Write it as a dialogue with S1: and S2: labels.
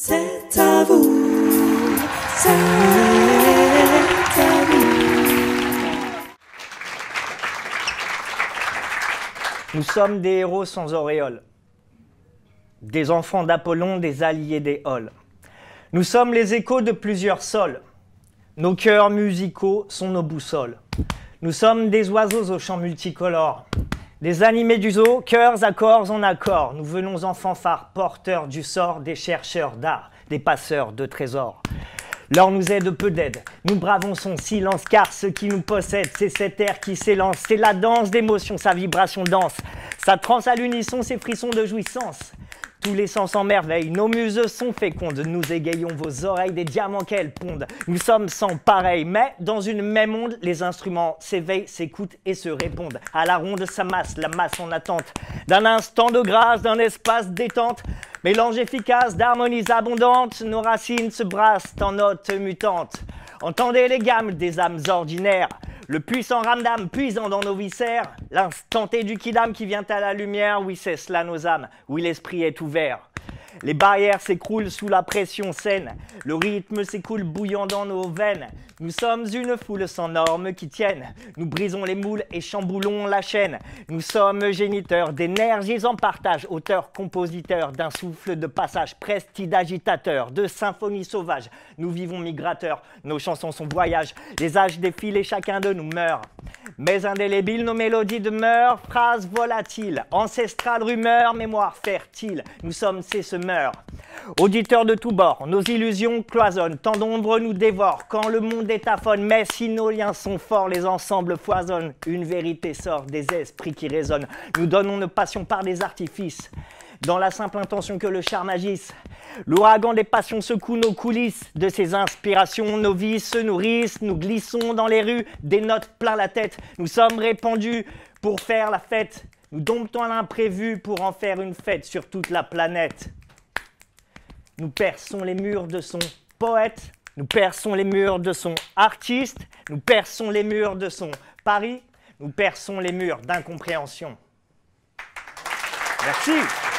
S1: C'est à vous, c'est à vous.
S2: Nous sommes des héros sans auréole, des enfants d'Apollon, des alliés des Halles. Nous sommes les échos de plusieurs sols. Nos cœurs musicaux sont nos boussoles. Nous sommes des oiseaux aux chants multicolores, des animés du zoo, cœurs, accords en accord. Nous venons en fanfare, porteurs du sort des chercheurs d'art, des passeurs de trésors. L'or nous aide peu d'aide, nous bravons son silence, car ce qui nous possède, c'est cet air qui s'élance. C'est la danse d'émotion, sa vibration dense, sa transe à l'unisson, ses frissons de jouissance. Tous les sens en merveille, nos muses sont fécondes, nous égayons vos oreilles des diamants qu'elles pondent. Nous sommes sans pareil, mais dans une même onde, les instruments s'éveillent, s'écoutent et se répondent. À la ronde s'amasse, la masse en attente, d'un instant de grâce, d'un espace détente. Mélange efficace d'harmonies abondantes, nos racines se brassent en notes mutantes. Entendez les gammes des âmes ordinaires, le puissant ramdam puisant dans nos viscères, l'instant T du kidam qui vient à la lumière, oui c'est cela nos âmes, oui l'esprit est ouvert. Les barrières s'écroulent sous la pression saine, le rythme s'écoule bouillant dans nos veines. Nous sommes une foule sans normes qui tiennent, nous brisons les moules et chamboulons la chaîne. Nous sommes géniteurs d'énergies en partage, auteurs, compositeurs d'un souffle de passage, prestidagitateurs de symphonies sauvages. Nous vivons migrateurs, nos chansons sont voyages, les âges défilent et chacun de nous meurt. Mais indélébiles, nos mélodies demeurent, phrases volatiles, ancestrales rumeurs, mémoire fertile. Nous sommes ces semeurs, auditeurs de tous bords, nos illusions cloisonnent, tant d'ombres nous dévorent quand le monde est aphone. Mais si nos liens sont forts, les ensembles foisonnent, une vérité sort des esprits qui résonnent. Nous donnons nos passions par des artifices, dans la simple intention que le charme agisse. L'ouragan des passions secoue nos coulisses, de ces inspirations nos vies se nourrissent. Nous glissons dans les rues, des notes plein la tête. Nous sommes répandus pour faire la fête. Nous domptons l'imprévu pour en faire une fête sur toute la planète. Nous perçons les murs de son poète, nous perçons les murs de son artiste, nous perçons les murs de son pari, nous perçons les murs d'incompréhension. Merci.